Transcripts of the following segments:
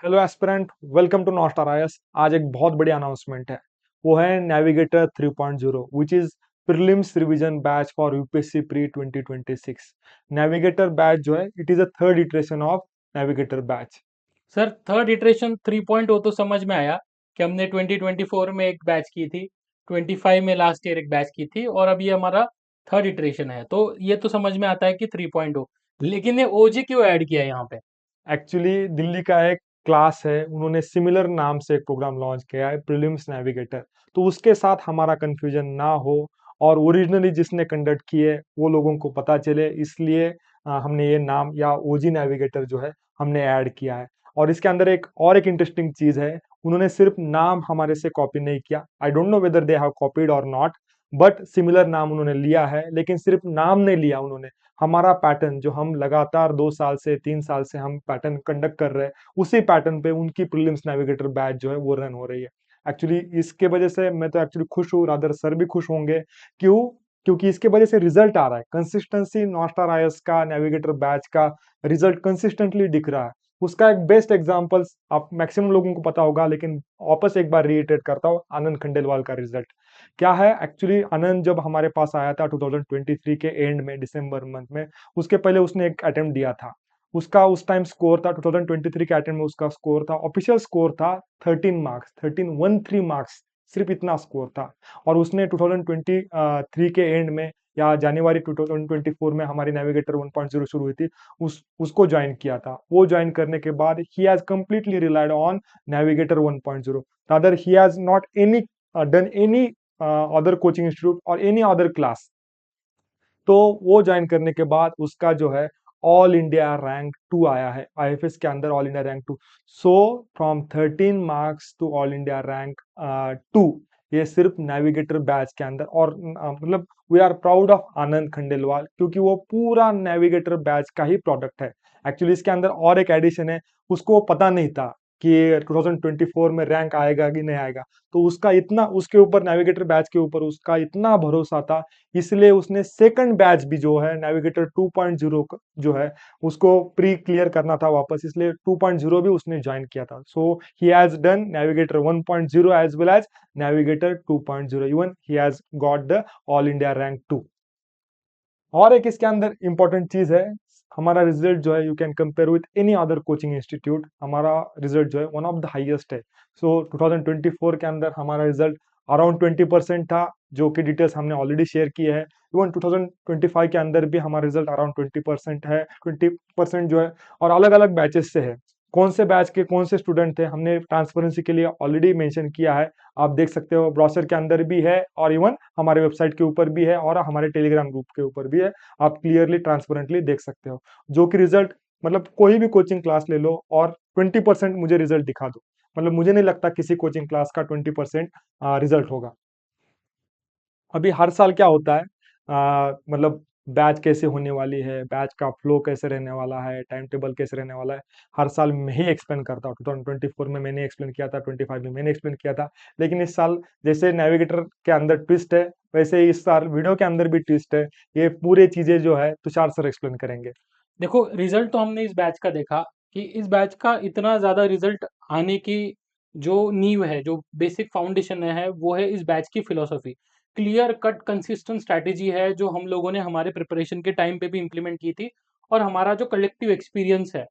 Hello aspirant, welcome to Nostar IAS. आज एक बहुत बड़ी अनाउंसमेंट है। वो है Navigator 3.0 which is prelims revision batch for UPSC pre 2026। Navigator batch जो है it is a third iteration of Navigator batch. Sir third iteration 3.0 तो समझ में आया कि हमने 2024 में एक बैच की थी, 25 में लास्ट ईयर एक बैच की थी और अब ये हमारा थर्ड इटरेशन है। तो ये तो समझ में आता है कि 3.0, लेकिन ये ओजी क्यों ऐड किया है यहाँ पे? एक्चुअली दिल्ली का एक क्लास है, उन्होंने सिमिलर नाम से एक प्रोग्राम लॉन्च किया है प्रीलिम्स नेविगेटर। तो उसके साथ हमारा कंफ्यूजन ना हो और ओरिजिनली जिसने कंडक्ट किए वो लोगों को पता चले, इसलिए हमने ये नाम या ओजी नेविगेटर जो है हमने ऐड किया है। और इसके अंदर एक इंटरेस्टिंग चीज है, उन्होंने सिर्फ नाम हमारे से कॉपी नहीं किया। I don't know whether they have copied और नॉट, बट सिमिलर नाम उन्होंने लिया है। लेकिन सिर्फ नाम नहीं लिया उन्होंने, हमारा पैटर्न जो हम लगातार 2 साल से 3 साल से हम पैटर्न कंडक्ट कर रहे हैं, उसी पैटर्न पे उनकी प्रीलिम्स नेविगेटर बैच जो है वो रन हो रही है। एक्चुअली इसके वजह से मैं तो एक्चुअली खुश हूँ, रादर सर भी खुश होंगे। क्यों? क्योंकि इसके वजह से रिजल्ट आ रहा है, कंसिस्टेंसी नॉस्टार आईएएस का नेविगेटर बैच का रिजल्ट कंसिस्टेंटली दिख रहा है। उसका एक बेस्ट एग्जांपल आप मैक्सिमम लोगों को पता होगा, लेकिन वापस एक बार रिएटेट करता हूँ, आनंद खंडेलवाल का रिजल्ट क्या है। एक्चुअली आनंद जब हमारे पास आया था 2023 के एंड में, दिसंबर मंथ में, उसके पहले उसने एक अटेम्प्ट दिया था। उसका उस टाइम स्कोर था, 2023 के अटेम्प्ट में उसका स्कोर था, ऑफिशियल स्कोर था 13 मार्क्स, 1313 मार्क्स, सिर्फ इतना स्कोर था। और उसने 2023 के एंड में या जनवरी 2024 में हमारी नेविगेटर 1.0 शुरू हुई थी, उसको ज्वाइन किया था। वो ज्वाइन करने के बाद he has completely relied on navigator 1.0, rather he has not any done any other coaching institute और एनी अदर क्लास। तो वो ज्वाइन करने के बाद उसका जो है ऑल इंडिया रैंक 2 आया है आईएफएस के अंदर, all India rank 2। So from 13 marks to all India rank 2, ये सिर्फ नेविगेटर बैच के अंदर। और मतलब we are proud of Anand Khandelwal, क्योंकि वो पूरा नेविगेटर बैच का ही प्रोडक्ट है। एक्चुअली इसके अंदर और एक एडिशन है, उसको पता नहीं था कि 2024 में रैंक आएगा कि नहीं आएगा। तो उसका इतना, उसके ऊपर नेविगेटर बैच के ऊपर उसका इतना भरोसा था, इसलिए उसने सेकंड बैच भी जो है नेविगेटर 2.0 जो है उसको प्री क्लियर करना था वापस, इसलिए 2.0 भी उसने ज्वाइन किया था। So he has done Navigator 1.0 as well as Navigator 2.0, even he has got the all India rank 2। और एक इसके अंदर इंपॉर्टेंट चीज है, हमारा रिजल्ट जो है you can compare with any other coaching institute, हमारा रिजल्ट जो है वन ऑफ द हाईएस्ट है। सो 2024 के अंदर हमारा रिजल्ट अराउंड 20% था, जो कि डिटेल्स हमने ऑलरेडी शेयर की है। इवन 2025 के अंदर भी हमारा रिजल्ट अराउंड 20% है, 20% जो है। और अलग अलग बैचेस से है, कौन से बैच के कौन से स्टूडेंट थे हमने ट्रांसपेरेंसी के लिए ऑलरेडी मेंशन किया है। आप देख सकते हो, ब्राउज़र के अंदर भी है और इवन हमारे वेबसाइट के ऊपर भी है और हमारे टेलीग्राम ग्रुप के ऊपर भी है। आप क्लियरली ट्रांसपेरेंटली देख सकते हो, जो कि रिजल्ट मतलब कोई भी कोचिंग क्लास ले लो और 20% मुझे रिजल्ट दिखा दो, मतलब मुझे नहीं लगता किसी कोचिंग क्लास का 20% रिजल्ट होगा। अभी हर साल क्या होता है, मतलब बैच कैसे होने वाली है, बैच का फ्लो कैसे रहने वाला है, टाइम टेबल कैसे रहने वाला है, हर साल मैं ही एक्सप्लेन करता हूँ। 2024 में मैंने एक्सप्लेन किया था, 25 में मैंने एक्सप्लेन किया था। लेकिन इस साल जैसे नेविगेटर के अंदर ट्विस्ट है, वैसे ही इस साल वीडियो के अंदर भी ट्विस्ट है। ये पूरे चीजें जो है तुषार सर एक्सप्लेन करेंगे। देखो, रिजल्ट तो हमने इस बैच का देखा कि इस बैच का इतना ज़्यादा रिजल्ट आने की जो नींव है, जो बेसिक फाउंडेशन है, वो है इस बैच की philosophy. Clear cut consistent strategy है जो हम लोगों ने हमारे प्रिपरेशन के टाइम पे भी इम्प्लीमेंट की थी, और हमारा जो कलेक्टिव एक्सपीरियंस है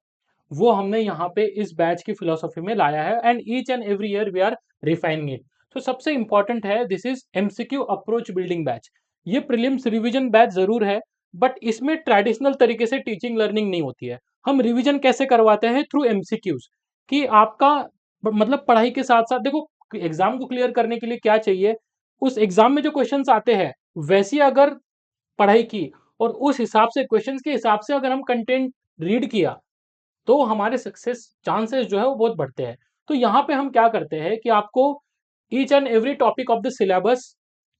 वो हमने यहाँ पे इस बैच की फिलॉसफी में लाया है, and each and every year we are refining it. तो सबसे इंपॉर्टेंट है, this is MCQ approach building batch. ये प्रीलिम्स रिवीजन बैच जरूर है, बट इसमें ट्रेडिशनल तरीके से टीचिंग लर्निंग नहीं होती है। हम रिवीजन कैसे करवाते हैं? Through MCQs. कि आपका मतलब पढ़ाई के साथ साथ देखो, एग्जाम को क्लियर करने के लिए क्या चाहिए, उस एग्जाम में जो क्वेश्चंस आते हैं वैसी अगर पढ़ाई की और उस हिसाब से क्वेश्चंस के हिसाब से अगर हम कंटेंट रीड किया, तो हमारे सक्सेस चांसेस जो है वो बहुत बढ़ते हैं। तो यहाँ पे हम क्या करते हैं कि आपको each and every topic of the syllabus,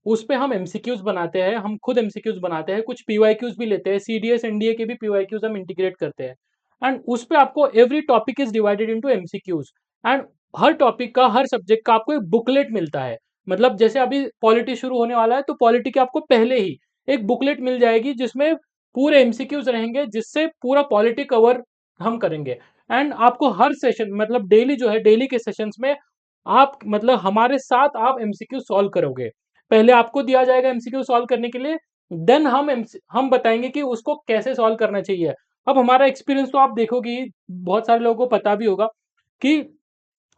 उस पे हम एमसीक्यूज बनाते हैं, हम खुद एमसीक्यूज बनाते हैं, कुछ पीवाईक्यूज भी लेते हैं, सीडीएस एनडीए के भी पीवाईक्यूज हम इंटीग्रेट करते हैं। एंड उस पे आपको every topic is divided into MCQs. And her topic का, हर सब्जेक्ट का आपको एक बुकलेट मिलता है। मतलब जैसे अभी पॉलिटी शुरू होने वाला है, तो पॉलिटी के आपको पहले ही एक बुकलेट मिल जाएगी जिसमें पूरे एमसीक्यूज रहेंगे, जिससे पूरा पॉलिटी कवर हम करेंगे। एंड आपको हर सेशन मतलब डेली जो है, डेली के सेशंस में आप मतलब हमारे साथ आप एमसीक्यू सॉल्व करोगे। पहले आपको दिया जाएगा एमसीक्यू सॉल्व करने के लिए, देन हम बताएंगे कि उसको कैसे सॉल्व करना चाहिए। अब हमारा एक्सपीरियंस तो आप देखोगे ही, बहुत सारे लोगों को पता भी होगा कि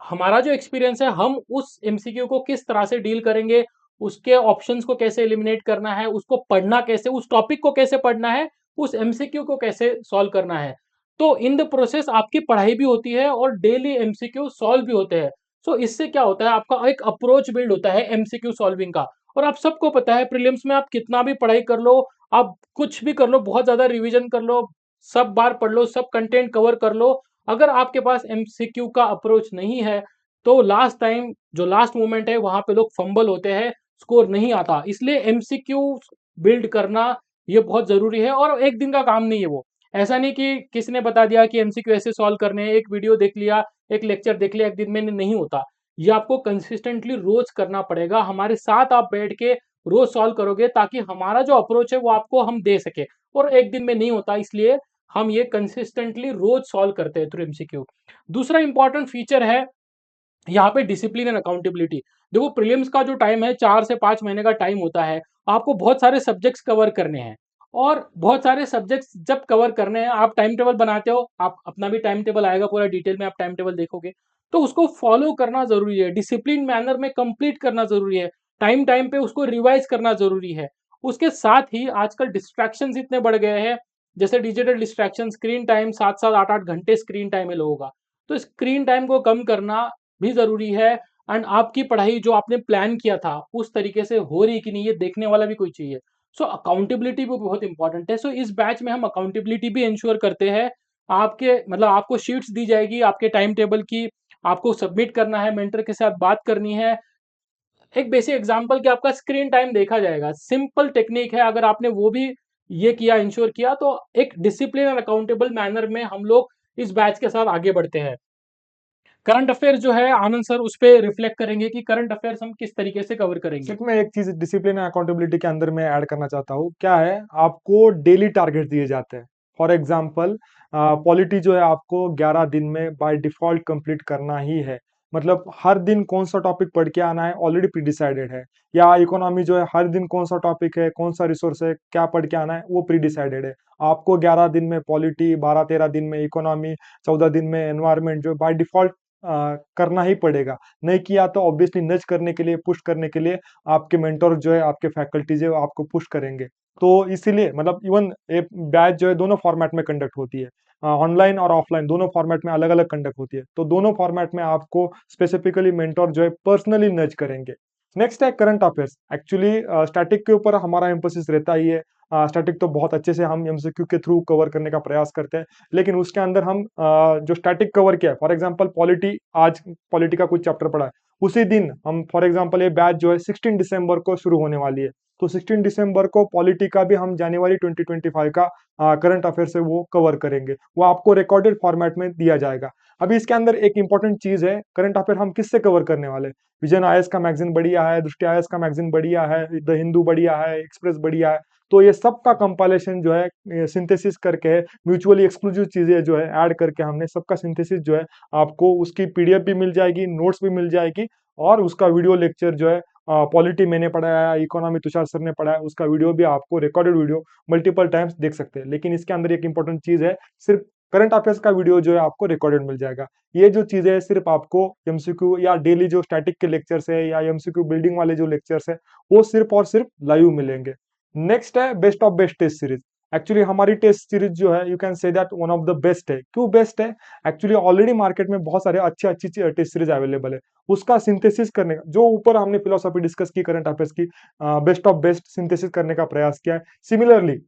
हमारा जो एक्सपीरियंस है, हम उस एमसीक्यू को किस तरह से डील करेंगे, उसके ऑप्शंस को कैसे एलिमिनेट करना है, उसको पढ़ना कैसे, उस टॉपिक को कैसे पढ़ना है, उस एमसीक्यू को कैसे सॉल्व करना है। तो इन द प्रोसेस आपकी पढ़ाई भी होती है और डेली एमसीक्यू सॉल्व भी होते हैं। सो इससे क्या होता है, आपका एक अप्रोच बिल्ड होता है एमसीक्यू सॉल्विंग का। और आप सबको पता है प्रीलिम्स में आप कितना भी पढ़ाई कर लो, आप कुछ भी कर लो, बहुत ज्यादा रिवीजन कर लो, सब बार पढ़ लो, सब कंटेंट कवर कर लो, अगर आपके पास एमसीक्यू का अप्रोच नहीं है, तो लास्ट टाइम जो लास्ट मोमेंट है वहां पे लोग फंबल होते हैं, स्कोर नहीं आता। इसलिए एमसीक्यू बिल्ड करना ये बहुत जरूरी है, और एक दिन का काम नहीं है वो। ऐसा नहीं कि किसी ने बता दिया कि एमसीक्यू ऐसे सॉल्व करने हैं, एक वीडियो देख लिया, एक लेक्चर देख लिया, एक दिन में नहीं होता। ये आपको कंसिस्टेंटली रोज करना पड़ेगा, हमारे साथ आप बैठ के रोज सॉल्व करोगे, ताकि हमारा जो अप्रोच है वो आपको हम दे सके। और एक दिन में नहीं होता, इसलिए हम ये कंसिस्टेंटली रोज सॉल्व करते हैं थ्रू एमसीक्यू। दूसरा इंपॉर्टेंट फीचर है यहाँ पे डिसिप्लिन एंड अकाउंटेबिलिटी। देखो प्रीलिम्स का जो टाइम है, 4 से 5 महीने का टाइम होता है। आपको बहुत सारे सब्जेक्ट्स कवर करने हैं, और बहुत सारे सब्जेक्ट्स जब कवर करने हैं, आप टाइम टेबल बनाते हो, आप अपना भी टाइम टेबल आएगा, पूरा डिटेल में आप टाइम टेबल देखोगे, तो उसको फॉलो करना जरूरी है, डिसिप्लिन मैनर में कंप्लीट करना जरूरी है, टाइम टाइम पे उसको रिवाइज करना जरूरी है। उसके साथ ही आजकल डिस्ट्रैक्शंस इतने बढ़ गए हैं, जैसे डिजिटल डिस्ट्रैक्शन, स्क्रीन टाइम 7 7 8 8 घंटे स्क्रीन टाइम है लोगों का। तो स्क्रीन टाइम को कम करना भी ज़रूरी है, एंड आपकी पढ़ाई जो आपने प्लान किया था उस तरीके से हो रही कि नहीं, ये देखने वाला भी कोई चाहिए। सो अकाउंटेबिलिटी भी बहुत इंपॉर्टेंट है। सो इस बैच में हम अकाउंटेबिलिटी भी इंश्योर करते हैं। आपके मतलब आपको शीट्स दी जाएगी आपके टाइम टेबल की, आपको सबमिट करना है, मेंटर के साथ बात करनी है। एक बेसिक एग्जांपल कि आपका स्क्रीन टाइम देखा जाएगा, सिंपल टेक्निक है, अगर आपने वो भी ये किया, इंश्योर किया, तो एक डिसिप्लिन और अकाउंटेबल मैनर में हम लोग इस बैच के साथ आगे बढ़ते हैं। करंट अफेयर जो है आनंद सर उस पे रिफ्लेक्ट करेंगे कि करंट अफेयर्स हम किस तरीके से कवर करेंगे। सिर्फ मैं एक चीज डिसिप्लिन एंड अकाउंटेबिलिटी के अंदर में ऐड करना चाहता हूँ, क्या है, आपको डेली टारगेट दिए जाते हैं। फॉर एग्जांपल पॉलिटी जो है आपको 11 दिन में बाय डिफॉल्ट कंप्लीट करना ही है। मतलब हर दिन कौन सा टॉपिक पढ़ के आना है ऑलरेडी प्री डिसाइडेड है। या इकोनॉमी जो है हर दिन कौन सा टॉपिक है, कौन सा रिसोर्स है, क्या पढ़ के आना है, वो प्री डिसाइडेड है। आपको 11 दिन में पॉलिटी, 12 13 दिन में इकोनॉमी, 14 दिन में एनवायरमेंट जो बाय डिफॉल्ट करना ही पड़ेगा। नहीं किया तो ऑब्वियसली नज करने के लिए, पुश करने के लिए आपके मेंटर जो है, आपके फैकल्टीज है, वो आपको पुश करेंगे। तो इसीलिए मतलब इवन ये बैच जो है दोनों फॉर्मेट में कंडक्ट होती है, ऑनलाइन और ऑफलाइन दोनों फॉर्मेट में अलग अलग कंडक्ट होती है। तो दोनों फॉर्मेट में आपको स्पेसिफिकली मेंटर जो है पर्सनली नज करेंगे। नेक्स्ट है करंट अफेयर्स। एक्चुअली स्टैटिक के ऊपर हमारा एम्फोसिस रहता ही है। स्टैटिक तो बहुत अच्छे से हम एमसीक्यू के थ्रू कवर करने का प्रयास करते हैं, लेकिन उसके अंदर हम जो स्टैटिक कवर किया है, फॉर एग्जांपल पॉलिटी, आज पॉलिटी का कुछ चैप्टर पढ़ा है, उसी दिन हम फॉर एग्जांपल ये बैच जो है 16 दिसंबर को शुरू होने वाली है, तो 16 दिसंबर को पॉलिटी का भी हम जनवरी 2025 का करंट अफेयर से वो कवर करेंगे। वो आपको रिकॉर्डेड फॉर्मेट में दिया जाएगा। अभी इसके अंदर एक इंपॉर्टेंट चीज है, करंट अफेयर हम किससे कवर करने वाले हैं। विजन आईएएस का मैगजीन बढ़िया है, दृष्टि आईएएस का मैगजीन बढ़िया है, द हिंदू बढ़िया है, एक्सप्रेस बढ़िया है। तो ये सब का कंपाइलेशन जो है सिंथेसिस करके, म्यूचुअली एक्सक्लूसिव चीजें जो है ऐड करके, हमने सबका सिंथेसिस जो है आपको उसकी पीडीएफ भी मिल जाएगी, नोट्स भी मिल जाएगी, और उसका वीडियो लेक्चर जो है पॉलिटी मैंने पढ़ाया है, इकोनॉमी तुषार सर ने पढ़ाया है, उसका वीडियो भी आपको रिकॉर्डेड वीडियो मल्टीपल टाइम्स देख सकते हैं। लेकिन इसके अंदर एक इंपॉर्टेंट चीज है, सिर्फ करंट अफेयर्स का वीडियो जो है आपको रिकॉर्डेड मिल जाएगा। ये जो चीजें है सिर्फ आपको एमसीक्यू या डेली जो स्टैटिक के लेक्चर्स है या एमसीक्यू बिल्डिंग वाले जो लेक्चर्स है, वो सिर्फ और सिर्फ लाइव मिलेंगे। नेक्स्ट है best of best test series. Actually हमारी टेस्ट सीरीज जो है, you can say that one of the best है। क्यों बेस्ट है? एक्चुअली ऑलरेडी मार्केट में बहुत सारे अच्छी अच्छी टेस्ट सीरीज अवेलेबल है। उसका सिंथेसिस करने का, जो ऊपर हमने फिलोसॉफी डिस्कस की करंट अफेयर्स की, बेस्ट ऑफ बेस्ट सिंथेसिस करने का प्रयास किया है। सिमिलरली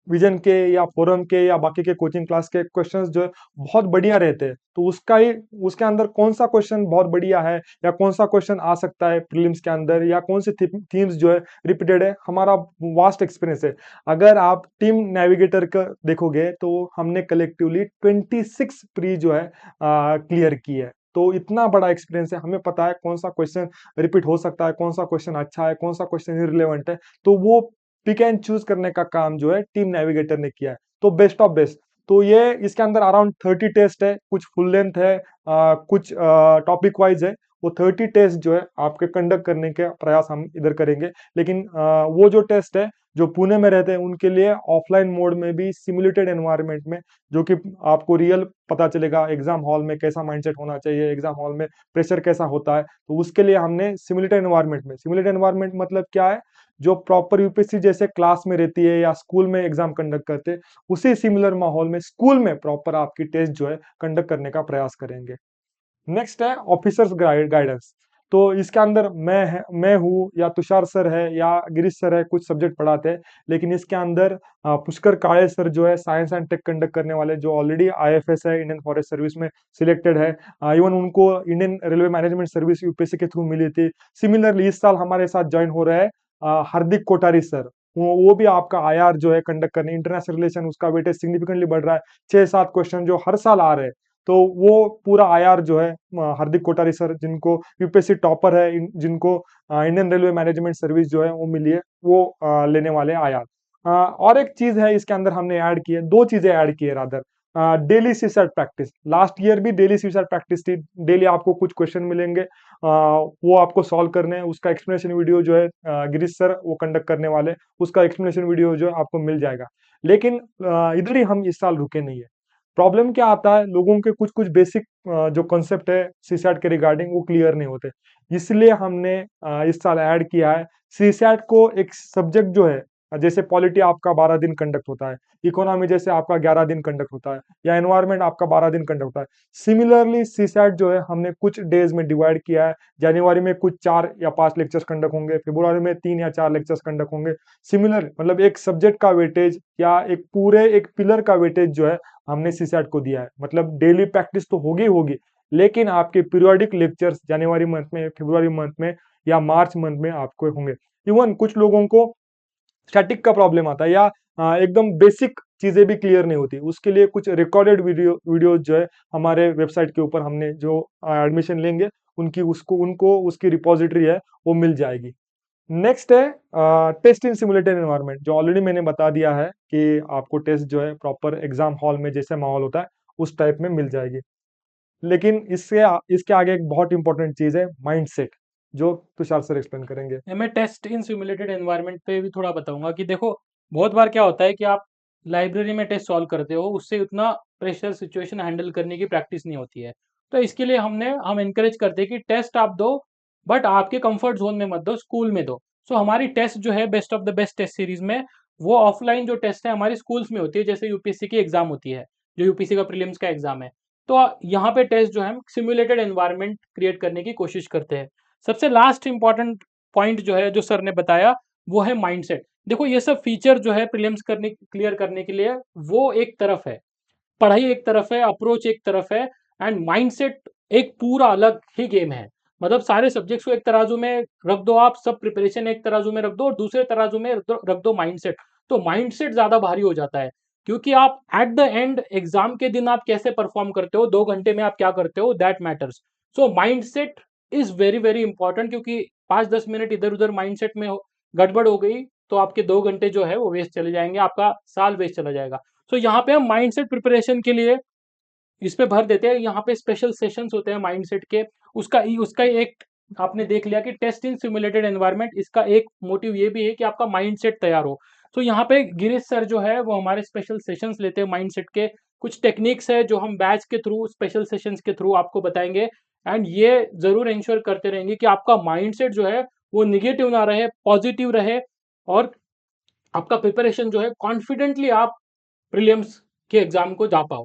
विजन के या फोरम के या बाकी के कोचिंग क्लास के क्वेश्चंस जो है बहुत बढ़िया रहते हैं, तो उसका ही, उसके अंदर कौन सा क्वेश्चन बहुत बढ़िया है, या कौन सा क्वेश्चन आ सकता है प्रीलिम्स के अंदर, या कौन सी थीम्स जो है रिपीटेड है, हमारा वास्ट एक्सपीरियंस है। अगर आप टीम नेविगेटर का देखोगे तो हमने कलेक्टिवली 26 प्री जो है क्लियर की है। तो इतना बड़ा एक्सपीरियंस है, हमें पता है कौन सा क्वेश्चन रिपीट हो सकता है, कौन सा क्वेश्चन अच्छा है, कौन सा क्वेश्चन इररिलेवेंट है। तो वो पिक एंड चूज करने का काम जो है टीम नेविगेटर ने किया है। तो बेस्ट ऑफ बेस्ट, तो ये इसके अंदर अराउंड 30 टेस्ट है, कुछ फुल लेंथ है, कुछ टॉपिक वाइज है। वो 30 टेस्ट जो है आपके कंडक्ट करने के प्रयास हम इधर करेंगे। लेकिन वो जो टेस्ट है जो पुणे में रहते हैं उनके लिए ऑफलाइन मोड में भी सिमुलेटेड एनवायरनमेंट में, जो कि आपको रियल पता चलेगा एग्जाम हॉल में कैसा माइंडसेट होना चाहिए, एग्जाम हॉल में प्रेशर कैसा होता है। तो उसके लिए हमने सिमुलेटेड एनवायरनमेंट में, सिमुलेटेड एनवायरनमेंट मतलब क्या है, जो प्रॉपर यूपीएससी जैसे क्लास में रहती है या स्कूल में एग्जाम कंडक्ट करते हैं, उसी सिमिलर माहौल में स्कूल में प्रॉपर आपकी टेस्ट जो है कंडक्ट करने का प्रयास करेंगे। नेक्स्ट है ऑफिसर्स गाइडेंस। तो इसके अंदर मैं हूँ या तुषार सर है या गिरीश सर है, कुछ सब्जेक्ट पढ़ाते हैं। लेकिन इसके अंदर पुष्कर काळे सर जो है साइंस एंड टेक कंडक्ट करने वाले, जो ऑलरेडी आईएफएस है, इंडियन फॉरेस्ट सर्विस में सिलेक्टेड है। इवन उनको Indian railway management service UPSC के थ्रू मिली थी। सिमिलरली इस साल हमारे साथ ज्वाइन हो रहे हैं हार्दिक कोठारी सर। वो भी आपका आईआर जो है कंडक्ट करने, इंटरनेशनल रिलेशन, उसका वेटेज सिग्निफिकेंटली बढ़ रहा है। 6-7 क्वेश्चन जो हर साल आ रहे हैं, तो वो पूरा आईआर जो है हार्दिक कोठारी सर, जिनको यूपीएससी टॉपर है, जिनको इंडियन रेलवे मैनेजमेंट सर्विस जो है वो मिली है, वो लेने वाले आईआर। और एक चीज है इसके अंदर हमने ऐड की है, दो चीजें ऐड की है rather. Daily CSAT practice, last year भी डेली सीसैट प्रैक्टिस थी। डेली आपको कुछ क्वेश्चन मिलेंगे, वो आपको सॉल्व करने हैं। उसका एक्सप्लेनेशन वीडियो जो है गिरीश सर वो कंडक्ट करने वाले, उसका एक्सप्लेनेशन वीडियो जो है आपको मिल जाएगा। लेकिन इधर ही हम इस साल रुके नहीं है। प्रॉब्लम क्या आता है, लोगों के कुछ कुछ बेसिक जो कॉन्सेप्ट है सीसैट के रिगार्डिंग वो क्लियर नहीं होते। इसलिए हमने इस साल ऐड किया है सीसैट को एक सब्जेक्ट जो है, जैसे पॉलिटी आपका 12 दिन कंडक्ट होता है, इकोनॉमी जैसे आपका 11 दिन कंडक्ट होता है, या एनवायरमेंट आपका 12 दिन कंडक्ट होता है। सिमिलरली सीसैट जो है हमने कुछ डेज में डिवाइड किया है। जनवरी में कुछ 4 या 5 लेक्चर्स कंडक्ट होंगे, फरवरी में 3 या 4 लेक्चर्स कंडक्ट होंगे। सिमिलर मतलब एक सब्जेक्ट का वेटेज या एक पूरे एक पिलर का वेटेज जो है हमने सीसैट को दिया है। मतलब डेली प्रैक्टिस तो होगी होगी, लेकिन आपके पीरियोडिक लेक्चर्स जनवरी मंथ में, फरवरी मंथ में या मार्च मंथ में आपको होंगे। इवन कुछ लोगों को स्टैटिक का प्रॉब्लम आता है, या एकदम बेसिक चीजें भी क्लियर नहीं होती, उसके लिए कुछ रिकॉर्डेड वीडियो जो है हमारे वेबसाइट के ऊपर हमने जो एडमिशन लेंगे उनकी उसको उनको उसकी रिपोजिटरी है वो मिल जाएगी। नेक्स्ट है टेस्ट इन सिमुलेटेड एनवायरनमेंट, जो ऑलरेडी मैंने बता दिया है कि आपको टेस्ट जो है प्रॉपर एग्जाम हॉल में जैसे माहौल होता है उस टाइप में मिल जाएगी। लेकिन इससे इसके आगे एक बहुत इंपॉर्टेंट चीज है माइंडसेट, जो तुषार सर एक्सप्लेन करेंगे। मैं टेस्ट इन सिमुलेटेड एनवायरनमेंट पे भी थोड़ा बताऊंगा कि देखो, बहुत बार क्या होता है कि आप लाइब्रेरी में टेस्ट सॉल्व करते हो, उससे उतना प्रेशर सिचुएशन हैंडल करने की प्रैक्टिस नहीं होती है। तो इसके लिए हम एनकरेज करते हैं कि टेस्ट आप दो, बट आपके कंफर्ट जोन में मत दो, स्कूल में दो। सो हमारी टेस्ट जो है best of the best test series में, वो ऑफलाइन जो टेस्ट है हमारी स्कूल्स में होती है, जैसे यूपीएससी की एग्जाम होती है, जो यूपीएससी का प्रीलिम्स का एग्जाम है। तो यहाँ पे टेस्ट जो है हम सिमुलेटेड एनवायरनमेंट क्रिएट करने की कोशिश करते हैं। सबसे लास्ट इंपॉर्टेंट पॉइंट जो है जो सर ने बताया, वो है माइंडसेट। देखो ये सब फीचर जो है प्रीलिम्स करने क्लियर करने के लिए, वो एक तरफ है, पढ़ाई एक तरफ है, अप्रोच एक तरफ है, एंड माइंडसेट एक पूरा अलग ही गेम है। मतलब सारे सब्जेक्ट्स को एक तराजू में रख दो, आप सब प्रिपरेशन एक तराजू में रख दो और दूसरे तराजू में रख दो माइंडसेट, तो माइंडसेट ज्यादा भारी हो जाता है। क्योंकि आप एट द एंड एग्जाम के दिन आप कैसे परफॉर्म करते हो, 2 घंटे में आप क्या करते हो, that matters. So mindset is very very important, क्योंकि 5-10 मिनट इधर उधर माइंडसेट में गड़बड़ हो गई तो आपके 2 घंटे जो है वो वेस्ट चले जाएंगे, आपका साल वेस्ट चला जाएगा। तो यहाँ पे हम माइंडसेट प्रिपरेशन के लिए इस पे भर देते हैं। यहाँ पे स्पेशल सेशंस होते हैं माइंडसेट के। उसका एक आपने देख लिया कि टेस्ट इन सिमुलेटेड एनवायरनमेंट, इसका एक मोटिव ये भी है कि आपका माइंडसेट तैयार हो। तो यहाँ पे गिरीश सर जो है वो हमारे स्पेशल सेशंस लेते हैं माइंडसेट के। कुछ टेक्निक्स है जो हम बैच के थ्रू, स्पेशल सेशंस के थ्रू आपको बताएंगे, एंड ये जरूर इंश्योर करते रहेंगे कि आपका माइंडसेट जो है वो निगेटिव ना रहे, पॉजिटिव रहे, और आपका प्रिपरेशन जो है कॉन्फिडेंटली आप प्रीलिम्स के एग्जाम को जा पाओ।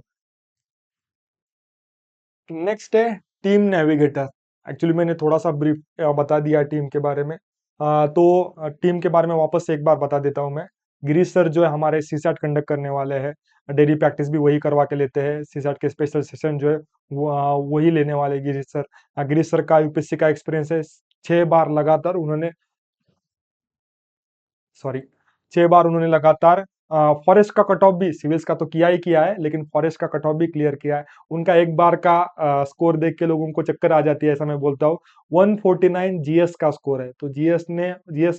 नेक्स्ट है टीम नेविगेटर। एक्चुअली मैंने थोड़ा सा ब्रीफ बता दिया टीम के बारे में। तो टीम के बारे में वापस से एक बार बता देता हूँ मैं। गिरीश सर जो है हमारे सीसैट कंडक्ट करने वाले हैं, डेली प्रैक्टिस भी वही करवा के लेते हैं। सीसैट के स्पेशल सेशन जो है वो वही लेने वाले गिरीश सर। गिरीश सर का यूपीएससी का एक्सपीरियंस है, 6 बार लगातार उन्होंने, सॉरी, 6 बार उन्होंने लगातार फॉरेस्ट का कट ऑफ भी, सिविल्स का तो किया ही किया है, लेकिन फॉरेस्ट का कट ऑफ भी क्लियर किया है। उनका एक बार का स्कोर देख के लोगों को चक्कर आ जाती है, ऐसा मैं बोलता हूँ। 149 जीएस का स्कोर है, तो जीएस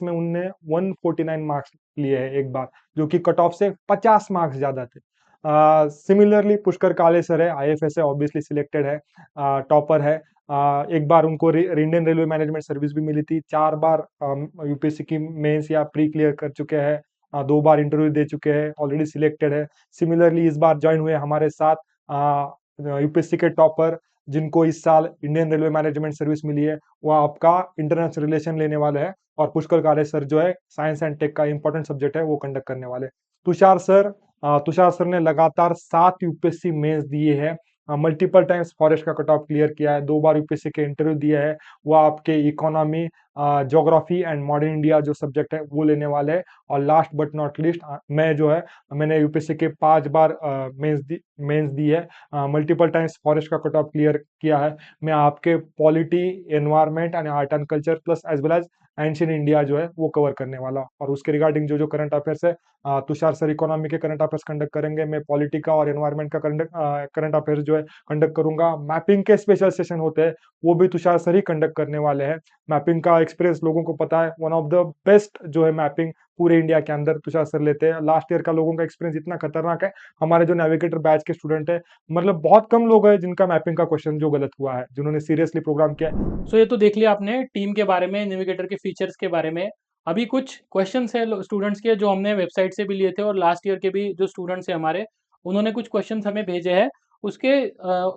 में उनने 149 मार्क्स लिए हैं एक बार, जो कि कट ऑफ से 50 मार्क्स ज्यादा थे। सिमिलरली पुष्कर काले सर है, आईएफएस है, ऑब्वियसली सिलेक्टेड है, टॉपर है। एक बार उनको इंडियन रेलवे मैनेजमेंट सर्विस भी मिली थी, 4 बार यूपीएससी की मेंस या प्री क्लियर कर चुके हैं, 2 बार इंटरव्यू दे चुके हैं, ऑलरेडी सिलेक्टेड है। सिमिलरली इस बार ज्वाइन हुए हमारे साथ यूपीएससी के टॉपर, जिनको इस साल इंडियन रेलवे मैनेजमेंट सर्विस मिली है, वो आपका इंटरनेशनल रिलेशन लेने वाले हैं। और पुष्कर काले सर जो है साइंस एंड टेक का इंपॉर्टेंट सब्जेक्ट है वो कंडक्ट करने वाले। तुषार सर ने लगातार 7 यूपीएससी मेंस दिए हैं, मल्टीपल टाइम्स फॉरेस्ट का कट ऑफ क्लियर किया है, 2 बार यूपीएससी के इंटरव्यू दिया है। वो आपके economy, geography and modern India जो सब्जेक्ट है वो लेने वाले हैं। और लास्ट बट नॉट लीस्ट, मैं जो है मैंने यूपीएससी के 5 बार मेंस दी है, मल्टीपल टाइम्स फॉरेस्ट का कट ऑफ क्लियर किया है। मैं आपके polity, environment and art and culture plus as well as ancient India जो है वो कवर करने वाला। और उसके रिगार्डिंग जो जो करंट अफेयर्स है, तुषार सर इकोनॉमी के करंट अफेयर्स कंडक्ट करेंगे, मैं पॉलिटी का और एनवायरमेंट का करंट अफेयर्स जो है कंडक्ट करूंगा। मैपिंग के स्पेशल सेशन होते हैं, वो भी तुषार सर ही कंडक्ट करने वाले हैं। मैपिंग का एक्सपीरियंस लोगों को पता है, वन ऑफ द बेस्ट जो है मैपिंग पूरे इंडिया के अंदर तुषार सर लेते हैं। लास्ट ईयर का लोगों का एक्सपीरियंस इतना खतरनाक है, हमारे जो नेविगेटर बैच के स्टूडेंट है, मतलब बहुत कम लोग हैं जिनका मैपिंग का क्वेश्चन जो गलत हुआ है, जिन्होंने सीरियसली प्रोग्राम किया है। सो ये तो देख लिया आपने टीम के बारे में, नेविगेटर के फीचर्स के बारे में। अभी कुछ क्वेश्चंस है स्टूडेंट्स के जो हमने वेबसाइट से भी लिए थे, और लास्ट ईयर के भी जो स्टूडेंट्स हैं हमारे, उन्होंने कुछ क्वेश्चंस हमें भेजे हैं। उसके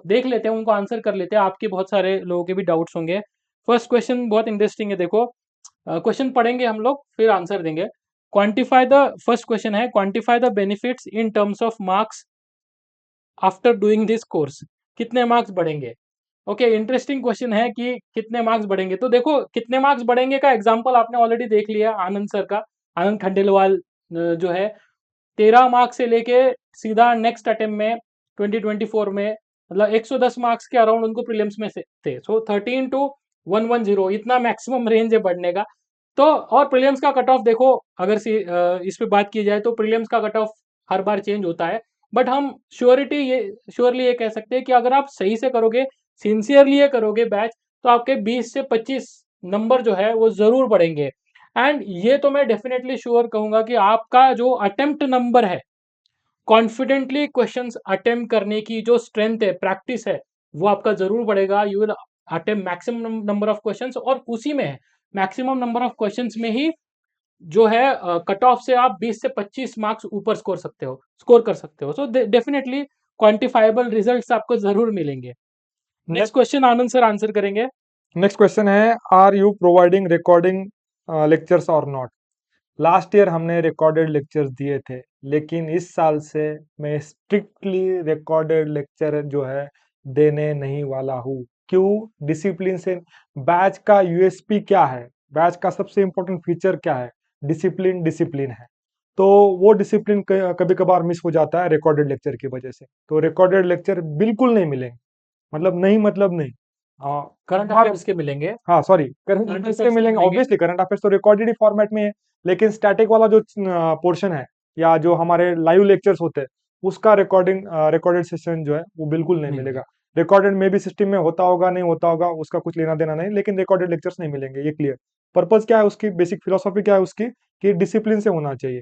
देख लेते हैं, उनको आंसर कर लेते हैं। आपके बहुत सारे लोगों के भी डाउट्स होंगे। फर्स्ट क्वेश्चन बहुत इंटरेस्टिंग है, देखो। क्वेश्चन पढ़ेंगे हम लोग, फिर आंसर देंगे। क्वांटिफाई द फर्स्ट क्वेश्चन है, quantify the benefits in terms of marks after doing this course. कितने मार्क्स बढ़ेंगे? ओके, इंटरेस्टिंग क्वेश्चन है कि कितने मार्क्स बढ़ेंगे। तो देखो, कितने मार्क्स बढ़ेंगे का एग्जांपल आपने ऑलरेडी देख लिया आनंद सर का। आनंद खंडेलवाल जो है 13 मार्क्स से लेके सीधा नेक्स्ट अटेम्प्ट में 2024 में, मतलब 110 मार्क्स के अराउंड उनको प्रीलिम्स में से थे। सो 13 to 110 इतना मैक्सिमम रेंज है बढ़ने का। तो और प्रीलिम्स का कट ऑफ देखो, अगर इस पे बात की जाए तो प्रीलिम्स का cut of her bar change होता है। बट हम श्योरली ये कह सकते हैं कि अगर आप सही से करोगे, सिंसियरली ये करोगे बैच, तो आपके 20 से 25 नंबर जो है वो जरूर बढ़ेंगे। एंड ये तो मैं डेफिनेटली श्योर कहूंगा कि आपका जो अटेम्प्ट नंबर है, कॉन्फिडेंटली क्वेश्चंस अटेम्प्ट करने की जो स्ट्रेंथ है, प्रैक्टिस है, वो आपका जरूर बढ़ेगा। You will attempt maximum number of questions, और उसी में है मैक्सिमम नंबर ऑफ क्वेश्चंस में ही जो है कट ऑफ से आप 20 से 25 मार्क्स ऊपर स्कोर कर सकते हो। सो डेफिनेटली क्वांटिफाइबल रिजल्ट्स आपको जरूर मिलेंगे। Next question Anand sir answer करेंगे। नेक्स्ट क्वेश्चन है, are you providing recording lectures और नॉट? लास्ट ईयर हमने रिकॉर्डेड लेक्चर्स दिए थे, लेकिन इस साल से मैं स्ट्रिक्टली रिकॉर्डेड लेक्चर जो है देने नहीं वाला हूँ। क्यों? डिसिप्लिन से। बैच का यूएसपी क्या है, बैच का सबसे इंपॉर्टेंट फीचर क्या है? डिसिप्लिन। डिसिप्लिन है, तो वो डिसिप्लिन कभी कभार मिस हो जाता है रिकॉर्डेड लेक्चर की वजह से। तो रिकॉर्डेड लेक्चर बिल्कुल नहीं मिलेंगे, मतलब नहीं, मतलब नहीं। करंट बार अफेयर्स के मिलेंगे। हाँ सॉरी, करंट करंट अफेयर्स के अफेयर्स के मिलेंगे, मिलेंगे। ऑब्वियसली करंट अफेयर्स तो रिकॉर्डेड ही फॉर्मेट में है। लेकिन स्टैटिक वाला जो पोर्शन है, या जो हमारे लाइव लेक्चर्स होते हैं, उसका रिकॉर्डेड सेशन जो है वो बिल्कुल नहीं नहीं मिलेगा। मिलेगा। रिकॉर्डेड में भी सिस्टम में होता होगा, नहीं होता होगा, उसका कुछ लेना देना नहीं, लेकिन रिकॉर्डेड लेक्चर्स नहीं मिलेंगे, ये क्लियर। पर्पज क्या है उसकी, बेसिक फिलोसॉफी क्या है उसकी, कि डिसिप्लिन से होना चाहिए।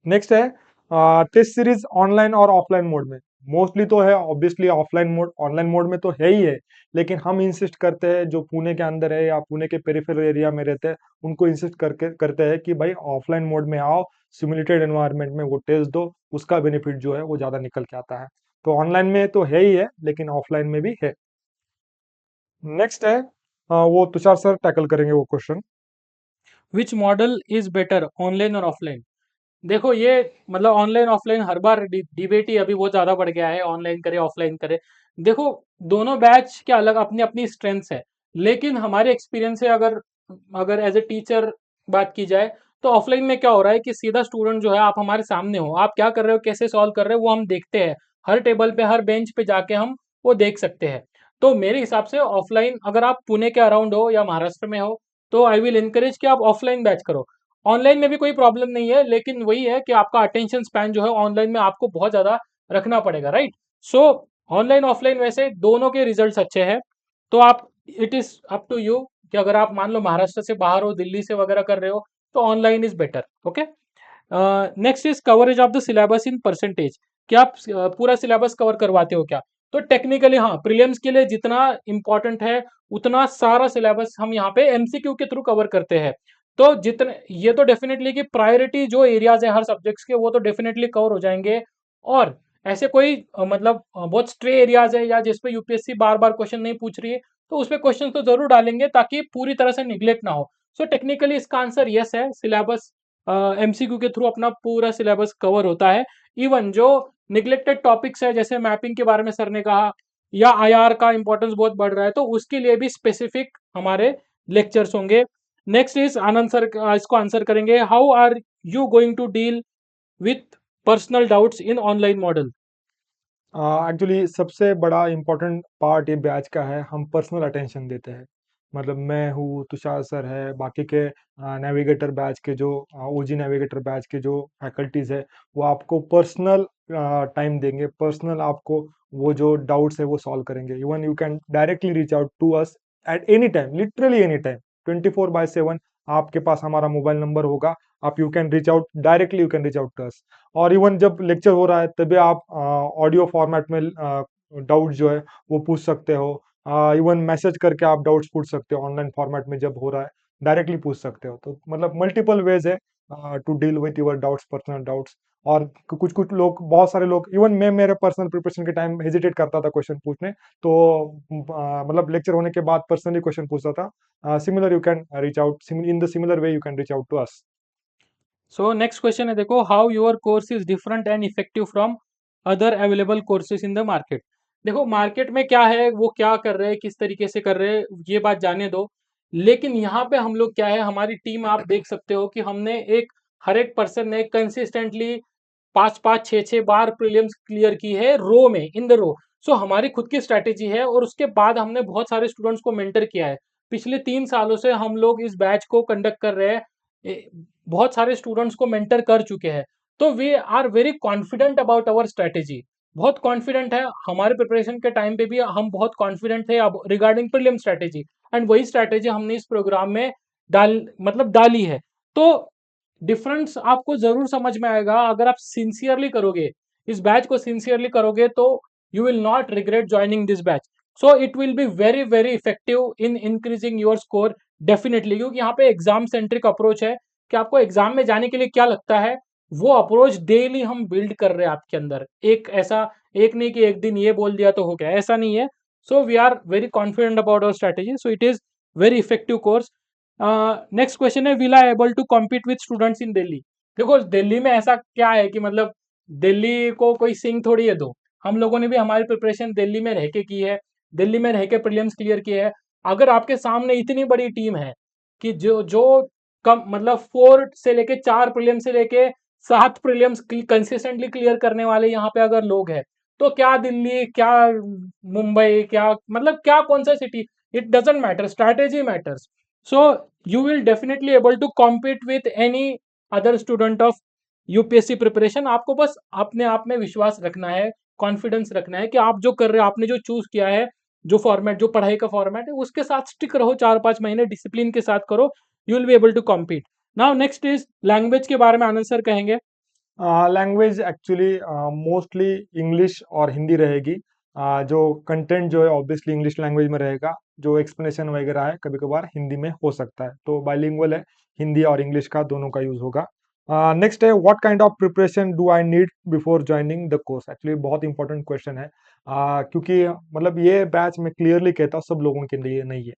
नेक्स्ट है, टेस्ट सीरीज ऑनलाइन और ऑफलाइन मोड में। मोस्टली तो है obviously offline mode, online mode में तो है ही है, लेकिन हम इंसिस्ट करते हैं, जो पुणे के अंदर है या पुणे के पेरिफेरल एरिया में रहते हैं, उनको इंसिस्ट करते हैं कि भाई ऑफलाइन मोड में आओ, सिमुलेटेड एनवायरनमेंट में वो टेस्ट दो, उसका बेनिफिट जो है वो ज्यादा निकल के आता है। तो ऑनलाइन में तो है ही है, लेकिन ऑफलाइन में भी है। नेक्स्ट है, वो तुषार सर टैकल करेंगे वो question. Which model is better, online और ऑफलाइन? देखो, ये मतलब ऑनलाइन ऑफलाइन हर बार डिबेट ही अभी बहुत ज्यादा बढ़ गया है, ऑनलाइन करे ऑफलाइन करे। देखो, दोनों बैच के अलग अपनी अपनी स्ट्रेंथ्स है। लेकिन हमारे एक्सपीरियंस से अगर अगर एज ए टीचर बात की जाए, तो ऑफलाइन में क्या हो रहा है कि सीधा स्टूडेंट जो है, आप हमारे सामने हो, आप क्या कर रहे हो, कैसे सॉल्व कर रहे हो, वो हम देखते हैं। हर टेबल पे, हर बेंच पे जाके हम वो देख सकते हैं। तो मेरे हिसाब से ऑफलाइन, अगर आप पुणे के अराउंड हो या महाराष्ट्र में हो, तो आई विल इनकरेज कि आप ऑफलाइन बैच करो। ऑनलाइन में भी कोई प्रॉब्लम नहीं है, लेकिन वही है कि आपका अटेंशन स्पैन जो है ऑनलाइन में आपको बहुत ज्यादा रखना पड़ेगा, राइट? सो ऑनलाइन ऑफलाइन वैसे दोनों के रिजल्ट्स अच्छे हैं। तो आप, it is up to you कि अगर आप मान लो महाराष्ट्र से बाहर हो, दिल्ली से वगैरह कर रहे हो, तो online is better. Okay, next is coverage of the syllabus in percentage. कि आप पूरा सिलेबस कवर करवाते हो क्या? तो टेक्निकली हाँ, प्रीलिम्स के लिए जितना इम्पोर्टेंट है, उतना सारा सिलेबस हम यहाँ पे एमसीक्यू के थ्रू कवर करते हैं। तो जितने ये तो डेफिनेटली कि प्रायोरिटी जो एरियाज़ है हर सब्जेक्ट्स के, वो तो डेफिनेटली कवर हो जाएँगे। और ऐसे कोई मतलब बहुत स्ट्रे एरियाज़ है या जिस पे यूपीएससी बार-बार क्वेश्चन नहीं पूछ रही है, तो उसपे क्वेश्चन तो ज़रूर डालेंगे ताकि पूरी तरह से नेग्लेक्ट ना हो। सो टेक्निकली इसका आंसर येस है, सिलेबस एमसीक्यू के थ्रू अपना पूरा सिलेबस कवर होता है। इवन जो नेग्लेक्टेड टॉपिक्स है, जैसे मैपिंग के बारे में सर ने कहा, या आईआर का इंपॉर्टेंस बहुत बढ़ रहा है, तो उसके लिए भी स्पेसिफिक हमारे लेक्चर्स होंगे। नेक्स्ट इज आनंद सर इसको आंसर करेंगे, how are you going to deal with personal doubts in online model? Actually सबसे बड़ा इम्पोर्टेंट पार्ट ये बैच का है, हम पर्सनल अटेंशन देते हैं। मतलब मैं हूँ, तुषार सर है, बाकी के नेविगेटर बैच के जो ओजी नेविगेटर बैच के जो फैकल्टीज है, वो आपको पर्सनल टाइम देंगे, पर्सनल आपको वो जो डाउट्स है वो सॉल्व करेंगे। Even you can directly reach out to us at any time, literally any time, 24/7 आपके पास हमारा मोबाइल नंबर होगा। आप you can reach out directly, you can reach out to us. और इवन जब लेक्चर हो रहा है तभी आप ऑडियो फॉर्मेट में डाउट जो है वो पूछ सकते हो। इवन मैसेज करके आप डाउट्स पूछ सकते हो, ऑनलाइन फॉर्मेट में जब हो रहा है डायरेक्टली पूछ सकते हो। तो मतलब मल्टीपल वेज है to deal with your doubts, personal doubts. और कुछ कुछ लोग, बहुत सारे लोग, इवन मैं मेरे पर्सनल प्रिपरेशन के टाइम हेजिटेट करता था क्वेश्चन पूछने, तो मतलब लेक्चर होने के बाद पर्सनली क्वेश्चन पूछता था। Similar you can reach out, in the similar way you can reach out to us. So next question है, देखो, how your course is different and effective from other available courses in the market? देखो, market में क्या है, वो क्या कर रहे हैं, किस तरीके से कर रहे हैं, ये बात जाने दो। लेकिन यहाँ पे हम लोग क्या है, हमारी टीम आप देख सकते हो कि हमने एक हर एक पर्सन ने कंसिस्टेंटली 5-5 6-6 बार प्रीलिम्स क्लियर की है, रो में, इन द रो। सो हमारी खुद की स्ट्रैटेजी है, और उसके बाद हमने बहुत सारे स्टूडेंट्स को मेंटर किया है। पिछले 3 सालों से हम लोग इस बैच को कंडक्ट कर रहे हैं, बहुत सारे स्टूडेंट्स को मेंटर कर चुके हैं। तो we are very confident about our strategy, बहुत कॉन्फिडेंट है। हमारे प्रिपरेशन के टाइम पे भी हम बहुत कॉन्फिडेंट थे अब रिगार्डिंग प्रीलिम स्ट्रैटेजी, एंड वही स्ट्रैटेजी हमने इस प्रोग्राम में डाली है। तो डिफरेंस आपको जरूर समझ में आएगा अगर आप सिंसियरली करोगे, इस बैच को सिंसियरली करोगे, तो you will not regret joining this batch. So it will be very very effective in increasing your score, definitely. क्योंकि यहाँ पे एग्जाम सेंट्रिक अप्रोच है कि आपको एग्जाम में जाने के लिए क्या लगता है, वो अप्रोच डेली हम बिल्ड कर रहे हैं आपके अंदर। एक नहीं कि एक दिन ये बोल दिया तो हो गया, ऐसा नहीं है। So we are very confident about our strategy, so it is very effective course. Next question है, will I able to compete with students in Delhi? देखो, दिल्ली में ऐसा क्या है कि मतलब दिल्ली को कोई सिंह थोड़ी है दो। हम लोगों ने भी हमारी प्रिपरेशन दिल्ली में रह के की है, दिल्ली में रह के प्रीलिम्स क्लियर किए है। अगर आपके सामने इतनी बड़ी टीम है कि जो जो कम मतलब 4 से लेके 4 प्रीलिम्स से लेके 7 प्रीलिम्स कंसिस्टेंटली क्लियर करने वाले यहाँ पे अगर लोग हैं, तो क्या दिल्ली, क्या मुंबई, क्या मतलब क्या कौन सा city, it doesn't matter, strategy matters. So you will definitely able to compete with any other student of UPSC preparation. आपको बस अपने आप में विश्वास रखना है, कॉन्फिडेंस रखना है कि आप जो कर रहे हो, आपने जो चूज किया है, जो फॉर्मेट, जो पढ़ाई का फॉर्मेट है, उसके साथ स्टिक रहो, 4-5 महीने डिसिप्लिन के साथ करो, you will be able to compete. Now next is language के बारे में आनंद सर कहेंगे। लैंग्वेज एक्चुअली मोस्टली इंग्लिश और हिंदी रहेगी। जो कंटेंट जो है ऑब्वियसली इंग्लिश लैंग्वेज में रहेगा, जो एक्सप्लेनेशन वगैरह है कभी कभार हिंदी में हो सकता है। तो बाइलिंगुअल है, हिंदी और इंग्लिश का दोनों का यूज होगा। नेक्स्ट है, what kind of preparation do I need before joining the course? Actually बहुत इंपॉर्टेंट क्वेश्चन है, क्योंकि मतलब ये बैच मैं क्लियरली कहता हूँ सब लोगों के लिए नहीं है।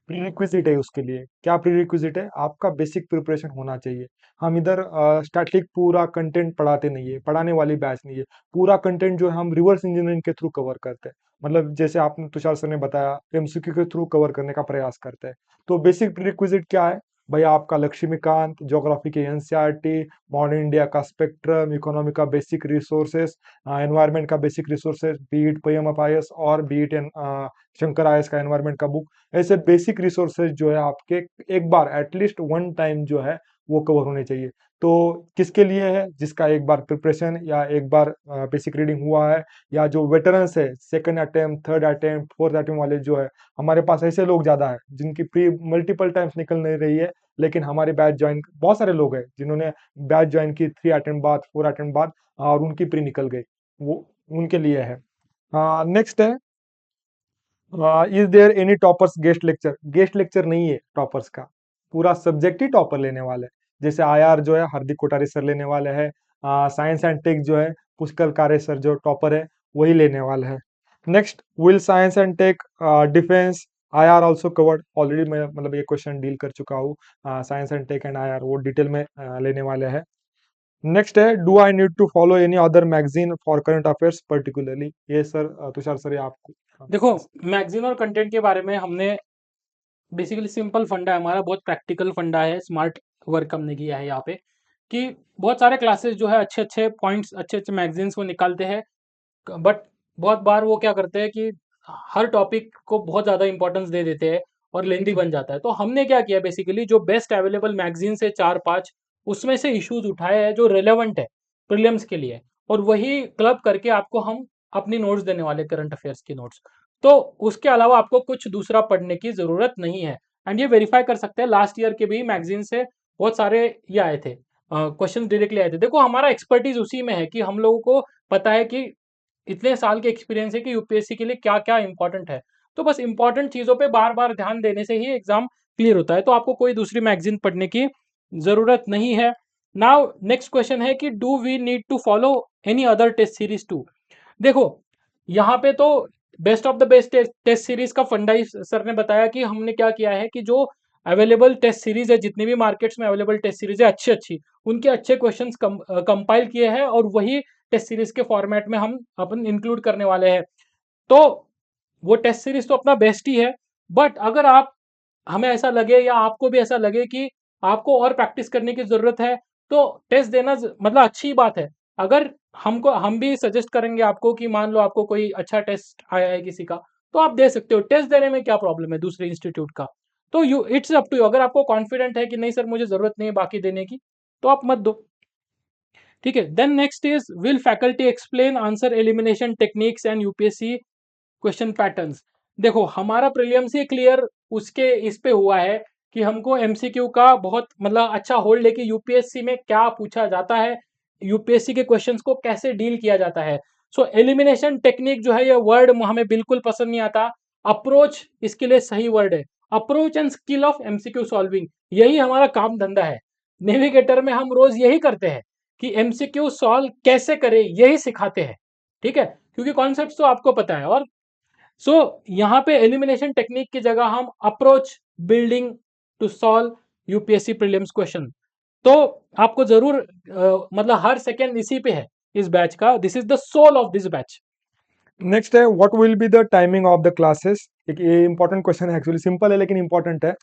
प्रीरिक्विजिट है उसके लिए। क्या प्रीरिक्विजिट है? आपका बेसिक प्रिपरेशन होना चाहिए। हम इधर स्टैटिक पूरा कंटेंट पढ़ाते नहीं है, पढ़ाने वाली बैच नहीं है। पूरा कंटेंट जो है हम रिवर्स इंजीनियरिंग के थ्रू कवर करते हैं। मतलब जैसे आपने तुषार सर ने बताया, एमसीक्यू के थ्रू कवर करने का प्रयास करते हैं। तो बेसिक प्रीरिक्विजिट क्या है भाई? आपका लक्ष्मीकांत, ज्योग्राफी के एनसीईआरटी, मॉडर्न इंडिया का स्पेक्ट्रम, इकोनॉमी का बेसिक रिसोर्सेस, एनवायरनमेंट का बेसिक रिसोर्सेस, बीट पीएम एफआईएस और बीट शंकर आईएएस का एनवायरनमेंट का बुक। ऐसे बेसिक रिसोर्सेज जो है आपके एक बार एटलीस्ट वन टाइम जो है वो कवर होने चाहिए। तो किसके लिए है? जिसका एक बार प्रिपरेशन या एक बार बेसिक रीडिंग हुआ है, या जो वेटरन्स है, second attempt, third attempt, fourth attempt वाले जो है, हमारे पास ऐसे लोग ज्यादा है जिनकी प्री मल्टीपल टाइम्स निकल नहीं रही है, लेकिन हमारे बैच ज्वाइन बहुत सारे लोग हैं जिन्होंने बैच ज्वाइन की 3 अटेम्प्ट बाद 4 अटेम्प्ट बाद और उनकी प्री निकल गई, वो उनके लिए है। नेक्स्ट है, is there any toppers guest lecture? Guest lecture नहीं है टॉपर्स का, पूरा सब्जेक्ट ही टॉपर लेने वाले हैं। जैसे आईआर जो है हार्दिक कोठारी सर लेने वाले हैं, साइंस एंड टेक जो है पुष्कर कारे सर जो टॉपर है वही लेने वाले हैं। Next, will science and tech defence IR also covered? Already मैं मतलब ये क्वेश्चन डील कर चुका हूँ, science and tech and IR वो डिटेल में लेने वाले हैं। नेक्स्ट है, do I need to follow any other magazine for current affairs particularly? ये सर तुषार सर ये आपको। देखो, मैगजीन और कंटेंट के बारे में हमने बेसिकली सिंपल फंडा है हमारा, बहुत प्रैक्टिकल फंडा है, स्मार्ट वर्क हमने किया है यहाँ पे कि बहुत सारे क्लासेस जो है अच्छे अच्छे पॉइंट्स, अच्छे अच्छे मैगजीन्स को निकालते हैं, बट बहुत बार वो क्या करते हैं कि हर टॉपिक को बहुत ज़्यादा इंपॉर्टेंस दे देते हैं और लेंदी बन जाता है। तो हमने क्या किया, बेसिकली जो बेस्ट अवेलेबल मैगजीन से 4-5 उसमें से इश्यूज उठाए हैं जो रेलेवेंट है प्रीलिम्स के लिए, और वही क्लब करके आपको हम अपनी नोट्स देने वाले, करंट अफेयर्स की नोट्स। तो उसके अलावा आपको कुछ दूसरा पढ़ने की ज़रूरत नहीं है। एंड ये वेरीफाई कर सकते हैं, लास्ट ईयर के भी मैगजीन से बहुत सारे ये आए थे, क्वेश्चन डायरेक्टली आए थे। देखो, हमारा एक्सपर्टीज उसी में है कि हम लोगों को पता है कि इतने साल के एक्सपीरियंस है कि यूपीएससी के लिए क्या क्या इंपॉर्टेंट है। तो बस इंपॉर्टेंट चीज़ों पे बार बार ध्यान देने से ही एग्जाम क्लियर होता है। तो आपको कोई दूसरी मैगजीन पढ़ने की ज़रूरत नहीं है। नाउ नेक्स्ट क्वेश्चन है कि do we need to follow any other test series too? देखो, यहाँ पे तो best of the best test series का फंडा ही सर ने बताया कि हमने क्या किया है कि जो अवेलेबल टेस्ट सीरीज है, जितनी भी मार्केट्स में अवेलेबल टेस्ट सीरीज है अच्छी अच्छी, उनके अच्छे क्वेश्चंस कंपाइल किए हैं और वही टेस्ट सीरीज के फॉर्मेट में हम अपन इंक्लूड करने वाले हैं। तो वो टेस्ट सीरीज तो अपना बेस्ट ही है, बट अगर आप, हमें ऐसा लगे या आपको भी ऐसा लगे कि आपको और प्रैक्टिस करने की जरूरत है, तो टेस्ट देना मतलब अच्छी बात है। अगर हम भी सजेस्ट करेंगे आपको कि मान लो आपको कोई अच्छा टेस्ट आया है किसी का, तो आप दे सकते हो। टेस्ट देने में क्या प्रॉब्लम है दूसरे इंस्टीट्यूट का? तो you it's up to you. अगर आपको कॉन्फिडेंट है कि नहीं सर मुझे जरूरत नहीं है बाकी देने की, तो आप मत दो। ठीक है, then next is, will faculty explain answer elimination techniques and UPSC question patterns? देखो, हमारा प्रीलिम्स ही क्लियर उसके इस पे हुआ है कि हमको एमसीक्यू का बहुत मतलब अच्छा होल्ड है कि यूपीएससी में क्या पूछा जाता है, यूपीएससी के क्वेश्चंस को कैसे डील किया जाता है। सो एलिमिनेशन टेक्निक जो है, ये वर्ड हमें बिल्कुल पसंद नहीं आता। अप्रोच इसके लिए सही वर्ड है। Approach and skill of MCQ solving, यही हमारा काम धंधा है। नेविगेटर में हम रोज यही करते हैं कि एमसीक्यू सॉल्व कैसे करें, यही सिखाते हैं। ठीक है, क्योंकि कॉन्सेप्ट तो आपको पता है। और सो यहाँ पे एलिमिनेशन टेक्निक की जगह हम approach building to solve UPSC prelims question. तो आपको जरूर मतलब हर सेकेंड इसी पे है इस बैच का। This is the soul of this batch. Next है, what will be the timing of the classes? एक ये इंपॉर्टेंट क्वेश्चन है, एक्चुअली सिंपल है लेकिन इंपॉर्टेंट है।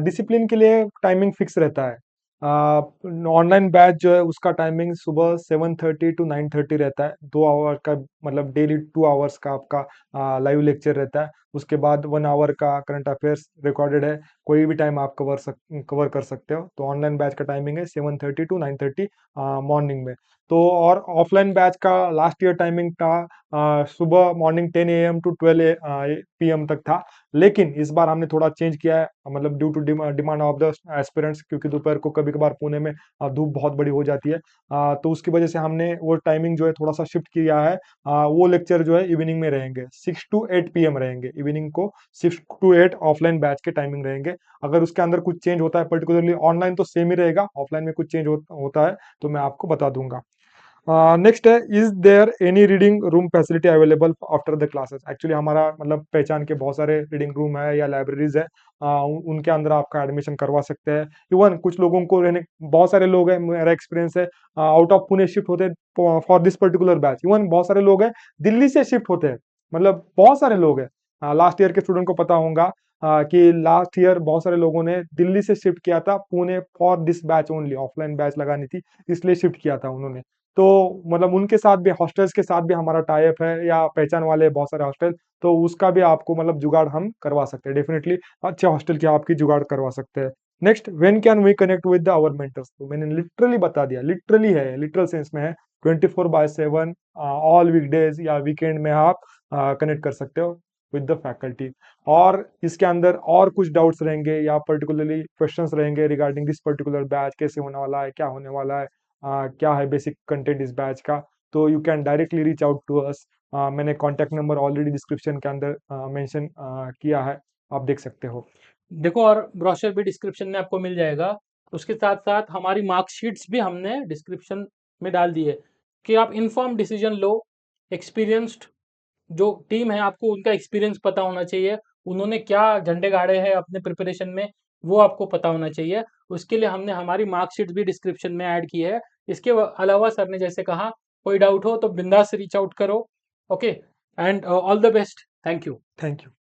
डिसिप्लिन के लिए टाइमिंग फिक्स रहता है। ऑनलाइन बैच जो है उसका टाइमिंग सुबह 7:30 टू 9:30 रहता है, 2 आवर का, मतलब डेली 2 आवर्स का आपका लाइव लेक्चर रहता है। उसके बाद 1 आवर का करंट अफेयर्स रिकॉर्डेड है, कोई भी टाइम आप कवर कर सकते हो। तो ऑनलाइन बैच का टाइमिंग है 7:30 टू 9:30 मॉर्निंग में। तो और ऑफलाइन बैच का लास्ट ईयर टाइमिंग था सुबह मॉर्निंग 10 AM टू 12 PM तक था, लेकिन इस बार हमने थोड़ा चेंज किया है, मतलब due to demand of the aspirants, क्योंकि दोपहर को कभी कभार पुणे में धूप बहुत बड़ी हो जाती है। तो उसकी वजह से हमने वो टाइमिंग जो है थोड़ा सा शिफ्ट किया है। वो लेक्चर जो है इवनिंग में रहेंगे, 6 to 8 PM रहेंगे इवनिंग को। 6 to 8 ऑफलाइन बैच के टाइमिंग रहेंगे। अगर उसके अंदर कुछ चेंज होता है, पर्टिकुलरली ऑनलाइन तो सेम ही रहेगा, ऑफलाइन में कुछ चेंज होता है तो मैं आपको बता दूंगा। नेक्स्ट है, is there any reading room facility available after the classes? Actually हमारा मतलब पहचान के बहुत सारे रीडिंग रूम है या लाइब्रेरीज है, उनके अंदर आपका एडमिशन करवा सकते हैं। इवन कुछ लोगों को रहने, बहुत सारे लोग हैं, मेरा एक्सपीरियंस है, आउट ऑफ पुणे शिफ्ट होते हैं for this particular batch. Even बहुत सारे लोग हैं दिल्ली से शिफ्ट होते हैं, मतलब बहुत सारे लोग हैं। लास्ट ईयर के स्टूडेंट को पता होगा कि लास्ट ईयर बहुत सारे लोगों ने दिल्ली से शिफ्ट किया था Pune for this batch only, offline batch लगानी थी इसलिए शिफ्ट किया था उन्होंने। तो मतलब उनके साथ भी, हॉस्टल्स के साथ भी हमारा टाई अप है, या पहचान वाले बहुत सारे हॉस्टल, तो उसका भी आपको मतलब जुगाड़ हम करवा सकते हैं डेफिनेटली। अच्छे हॉस्टल की आपकी जुगाड़ करवा सकते हैं। Next, when can we connect with the our mentors? तो मैंने लिटरली बता दिया, लिटरली है, लिटरल सेंस में है, 24/7 ऑल वीकडेज या वीकेंड में आप कनेक्ट कर सकते हो। With the faculty. और इसके अंदर और कुछ डाउट्स रहेंगे या पर्टिकुलरली क्वेश्चंस रहेंगे रिगार्डिंग दिस पर्टिकुलर बैच, कैसे होने वाला है, क्या होने वाला है, क्या है बेसिक कंटेंट इस बैच का, तो you can directly reach out to us. मैंने कॉन्टैक्ट नंबर ऑलरेडी डिस्क्रिप्शन के अंदर मेंशन किया है, आप देख सकते हो। देखो, और ब्रोशर भी डिस्क्रिप्शन में आपको मिल जाएगा। उसके साथ साथ हमारी मार्कशीट्स भी हमने डिस्क्रिप्शन में डाल दी है कि आप इन्फॉर्म डिसीजन लो। एक्सपीरियंस्ड जो टीम है, आपको उनका एक्सपीरियंस पता होना चाहिए, उन्होंने क्या झंडे गाड़े हैं अपने प्रिपरेशन में, वो आपको पता होना चाहिए। उसके लिए हमने हमारी मार्कशीट भी डिस्क्रिप्शन में ऐड की है। इसके अलावा सर ने जैसे कहा, कोई डाउट हो तो बिंदास रीच आउट करो। Okay, and all the best. Thank you. Thank you.